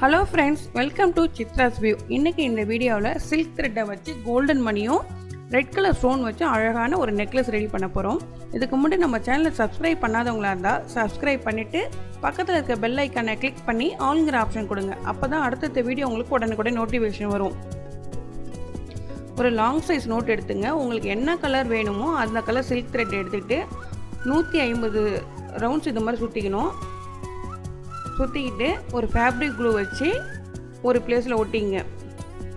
Hello friends, welcome to Chitras view. இன்னைக்கு இந்த வீடியோவில் சில்க் த்ரெட்டை வச்சு கோல்டன் மணியும் ரெட் கலர் ஸ்டோன் வச்சு அழகான ஒரு நெக்லஸ் ரெடி பண்ண போகிறோம். இதுக்கு முன்னாடி நம்ம சேனலை சப்ஸ்கிரைப் பண்ணாதவங்களா இருந்தால் சப்ஸ்கிரைப் பண்ணிவிட்டு பக்கத்தில் இருக்க பெல் ஐக்கானை கிளிக் பண்ணி ஆல்ங்கிற ஆப்ஷன் கொடுங்க. அப்போ தான் அடுத்தடுத்த வீடியோ உங்களுக்கு உடனுக்குடனே நோட்டிஃபிகேஷன் வரும். ஒரு லாங் சைஸ் நோட் எடுத்துங்க. உங்களுக்கு என்ன கலர் வேணுமோ அந்த கலர் சில்க் த்ரெட் எடுத்துக்கிட்டு 150 ரவுண்ட்ஸ் இது மாதிரி சுற்றிக்கணும். சுற்றிக்கிட்டு ஒரு ஃபேப்ரிக் க்ளூ வச்சு ஒரு பிளேஸில் ஒட்டிங்க.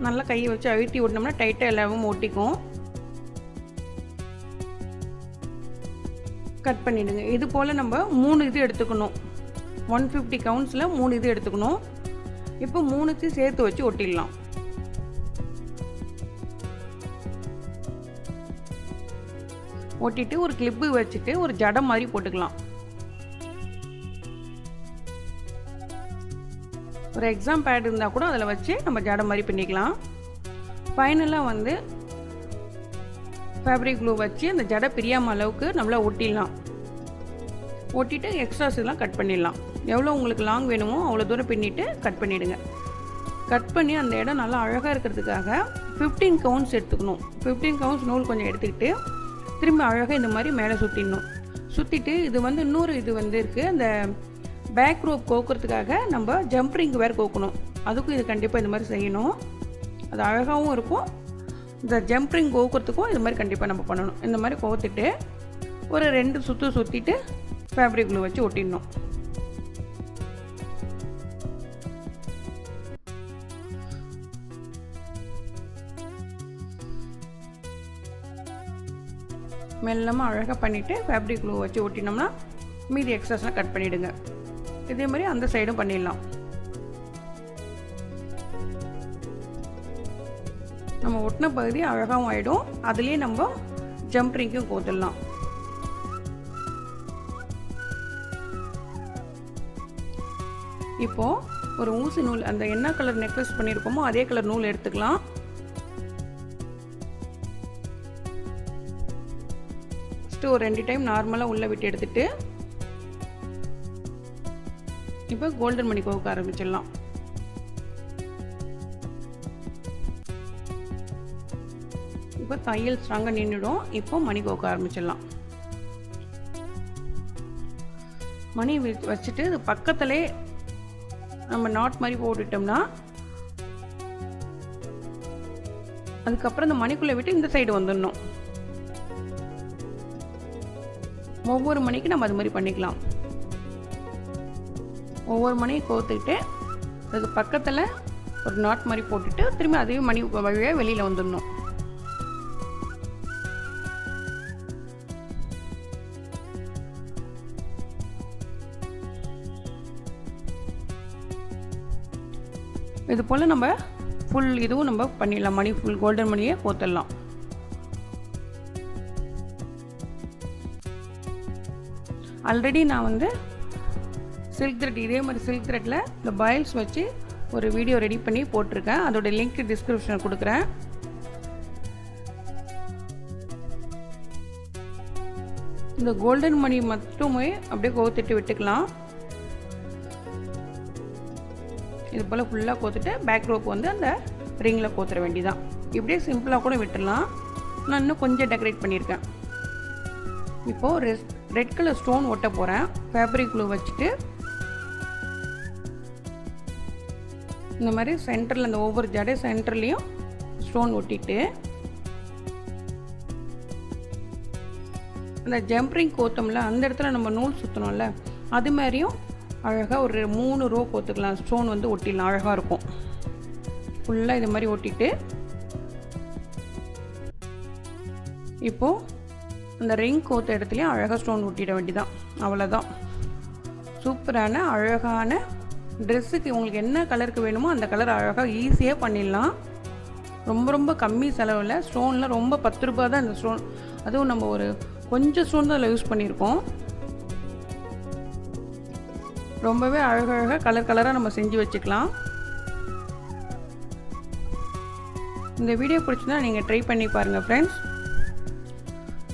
நல்லா கையை வச்சு அழுத்தி ஒட்டினோம்னா டைட்டாக எல்லாவும் ஒட்டிக்கும். கட் பண்ணிவிடுங்க. இது போல் நம்ம 3 இது எடுத்துக்கணும். 150 கவுண்ட்ஸில் 3 இது எடுத்துக்கணும். இப்போ 3த்தையும் சேர்த்து வச்சு ஒட்டிடலாம். ஒட்டிட்டு ஒரு கிளிப்பு வச்சுட்டு ஒரு ஜடை மாதிரி போட்டுக்கலாம். ஒரு எக்ஸாம் பேட் இருந்தால் கூட அதில் வச்சு நம்ம ஜடை மாதிரி பண்ணிக்கலாம். ஃபைனலாக வந்து ஃபேப்ரிக் க்ளூ வச்சு அந்த ஜடை பிரியாமல் அளவுக்கு நம்மளா ஒட்டிடலாம். ஒட்டிட்டு எக்ஸ்ட்ராஸ் இதெல்லாம் கட் பண்ணிடலாம். எவ்வளோ உங்களுக்கு லாங் வேணுமோ அவ்வளோ தூரம் பின்னிட்டு கட் பண்ணிவிடுங்க. கட் பண்ணி அந்த இடம் நல்லா அழகாக இருக்கிறதுக்காக 15 கவுண்ட்ஸ் எடுத்துக்கணும். 15 கவுண்ட்ஸ் நூல் கொஞ்சம் எடுத்துக்கிட்டு திரும்ப அழகாக இந்த மாதிரி மேலே சுற்றிடணும். சுற்றிட்டு இது வந்து இன்னொரு இது வந்து இருக்குது. அந்த பேக் ரோப் கோக்கிறதுக்காக நம்ம ஜம்ப்ரிங் வேறு கோக்கணும். அதுக்கும் இது கண்டிப்பாக இந்த மாதிரி செய்யணும். அது அழகாகவும் இருக்கும். இந்த ஜம்ப்ரிங் கோக்கிறதுக்கும் இது மாதிரி கண்டிப்பாக நம்ம பண்ணணும். இந்த மாதிரி கோத்துட்டு ஒரு 2 சுற்று சுற்றிட்டு ஃபேப்ரிக் க்ளூ வச்சு ஒட்டிடணும். மெல்லமாக அழகாக பண்ணிவிட்டு ஃபேப்ரிக் க்ளூ வச்சு ஒட்டினோம்னா மீதி எக்ஸ்ட்ராஸ்லாம் கட் பண்ணிவிடுங்க. இதே மாதிரி அந்த சைடும் பண்ணிடலாம். நம்ம ஒட்டின பகுதி அழகாகவும் ஆகிடும். அதுலேயே நம்ம ஜம்ப்ரிங்கும் கோத்துடலாம். இப்போது ஒரு ஊசி நூல், அந்த என்ன கலர் நெக்லஸ் பண்ணியிருக்கோமோ அதே கலர் நூல் எடுத்துக்கலாம். ஃபஸ்ட்டு ஒரு 2 டைம் நார்மலாக உள்ளே விட்டு எடுத்துகிட்டு இப்போ கோல்டன் மணி கோக்க ஆரம்பிச்சிடலாம். இப்போ தையல் ஸ்ட்ராங்காக நின்றுடும். இப்போ மணி கோக்க ஆரம்பிச்சிடலாம். மணி வச்சுட்டு இது பக்கத்திலே நம்ம நாட் மாதிரி போட்டுட்டோம்னா அதுக்கப்புறம் இந்த மணிக்குள்ளே விட்டு இந்த சைடு வந்துடணும். ஒவ்வொரு மணிக்கு நம்ம அது மாதிரி பண்ணிக்கலாம். ஒவ்வொரு மணியும் கோத்துக்கிட்டு அதுக்கு பக்கத்தில் ஒரு நாட் மாதிரி போட்டுட்டு திரும்பி அதே மணி வழியாக வெளியில் வந்துடணும். இது போல் நம்ம ஃபுல் இதுவும் நம்ம பண்ணிடலாம். மணி ஃபுல் கோல்டன் மணியை கோத்துடலாம். ஆல்ரெடி நான் வந்து சில்க் த்ரெட், இதே மாதிரி சில்க் த்ரெட்டில் இந்த பாயில்ஸ் வச்சு ஒரு வீடியோ ரெடி பண்ணி போட்டிருக்கேன். அதோட லிங்க் டிஸ்கிரிப்ஷனில் கொடுக்குறேன். இந்த கோல்டன் மணி மட்டுமே அப்படியே கோத்துட்டு விட்டுக்கலாம். இது போல் ஃபுல்லாக கோத்துட்டு பேக் ரோப் வந்து அந்த ரிங்கில் கோத்துற வேண்டியதான். இப்படியே சிம்பிளாக கூட விட்டுடலாம். நான் இன்னும் கொஞ்சம் டெக்கரேட் பண்ணியிருக்கேன். இப்போது ரெட் கலர் ஸ்டோன் ஒட்ட போகிறேன். ஃபேப்ரிக் க்ளூ வச்சுட்டு இந்த மாதிரி சென்டரில் அந்த ஒவ்வொரு ஜடை சென்டர்லேயும் ஸ்டோன் ஒட்டிட்டு அந்த ஜம்ப்ரிங் கோத்தோம்ல அந்த இடத்துல நம்ம நூல் சுற்றணும்ல அது மாதிரியும் அழகாக ஒரு 3 ரோ கோத்துக்கலாம். ஸ்டோன் வந்து ஒட்டிடலாம். அழகாக இருக்கும். ஃபுல்லாக இது மாதிரி ஒட்டிட்டு இப்போது அந்த ரிங் கோத்த இடத்துலையும் அழகாக ஸ்டோன் ஒட்டிட வேண்டியதான். அவ்வளோதான். சூப்பரான அழகான ட்ரெஸ்ஸுக்கு உங்களுக்கு என்ன கலருக்கு வேணுமோ அந்த கலர் அழகாக ஈஸியாக பண்ணிடலாம். ரொம்ப ரொம்ப கம்மி செலவில். ஸ்டோன்லாம் ரொம்ப 10 ரூபா தான் இந்த ஸ்டோன். அதுவும் நம்ம ஒரு கொஞ்சம் ஸ்டோன் தான் அதில் யூஸ் பண்ணியிருக்கோம். ரொம்பவே அழகழகாக கலர் கலராக நம்ம செஞ்சு வச்சுக்கலாம். இந்த வீடியோ பிடிச்சிருந்தா நீங்கள் ட்ரை பண்ணி பாருங்கள் ஃப்ரெண்ட்ஸ்.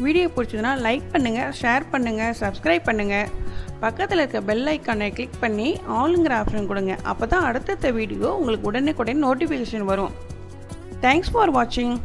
வீடியோ பிடிச்சதுன்னா லைக் பண்ணுங்கள், ஷேர் பண்ணுங்கள், சப்ஸ்கிரைப் பண்ணுங்கள். பக்கத்தில் இருக்க பெல் ஐக்கானை கிளிக் பண்ணி ஆளுங்கிற ஆப்ஷன் கொடுங்க. அப்போ தான் அடுத்தடுத்த வீடியோ உங்களுக்கு உடனுக்குடன் நோட்டிஃபிகேஷன் வரும். தேங்க்ஸ் ஃபார் வாட்சிங்.